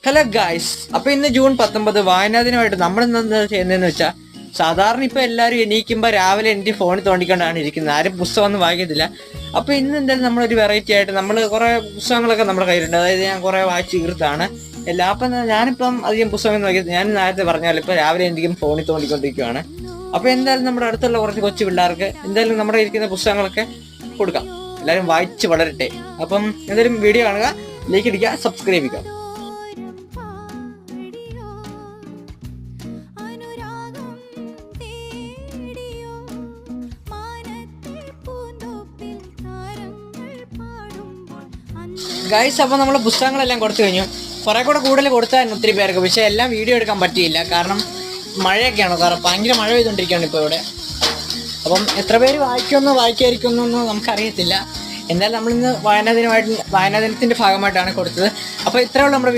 Hello guys, അപ്പൊ ഇന്ന് June 19 വായനാ ദിനമായിട്ട് നമ്മൾ എന്താ ചെയ്യുന്നതെന്ന് വെച്ചാൽ, സാധാരണ ഇപ്പൊ എല്ലാവരും എണീക്കുമ്പോൾ രാവിലെ എനിക്ക് ഫോണിൽ തോണ്ടിക്കൊണ്ടാണ് ഇരിക്കുന്നത്. ആരും പുസ്തകം ഒന്നും വായിക്കത്തില്ല. അപ്പൊ ഇന്ന് എന്തായാലും നമ്മളൊരു വെറൈറ്റി ആയിട്ട് നമ്മൾ കുറെ പുസ്തകങ്ങളൊക്കെ നമ്മുടെ കയ്യിലുണ്ട്. അതായത് ഞാൻ കുറെ വായിച്ച് തീർത്താണ് എല്ലാം. അപ്പം ഞാനിപ്പം അധികം പുസ്തകം വായിക്കുന്നത്, ഞാൻ നേരത്തെ പറഞ്ഞാൽ ഇപ്പൊ രാവിലെ എന്തെങ്കിലും ഫോണിൽ തോണ്ടിക്കൊണ്ടിരിക്കുകയാണ്. അപ്പൊ എന്തായാലും നമ്മുടെ അടുത്തുള്ള കുറച്ച് കൊച്ചു പിള്ളേർക്ക് എന്തായാലും നമ്മുടെ ഇരിക്കുന്ന പുസ്തകങ്ങളൊക്കെ കൊടുക്കാം. എല്ലാവരും വായിച്ച് വളരട്ടെ. അപ്പം എന്തായാലും വീഡിയോ കാണുക, ലൈക്ക് അടിക്കുക, സബ്സ്ക്രൈബ് ചെയ്യുക. ഗൈസ്, അപ്പോൾ നമ്മൾ പുസ്തകങ്ങളെല്ലാം കൊടുത്തു കഴിഞ്ഞു. കുറെ കൂടെ കൂടുതൽ കൊടുത്തായിരുന്നു ഒത്തിരി പേർക്ക്. പക്ഷേ എല്ലാം വീഡിയോ എടുക്കാൻ പറ്റിയില്ല, കാരണം മഴയൊക്കെയാണ്. കാരണം ഭയങ്കര മഴ പെയ്തുകൊണ്ടിരിക്കുകയാണ് ഇപ്പോൾ ഇവിടെ. അപ്പം എത്ര പേര് വായിക്കുമെന്നോ നമുക്കറിയത്തില്ല. എന്തായാലും നമ്മളിന്ന് വായനാ ദിനത്തിൻ്റെ ഭാഗമായിട്ടാണ് കൊടുത്തത്. അപ്പോൾ ഇത്രയുള്ള നമ്മുടെ വീഡിയോ.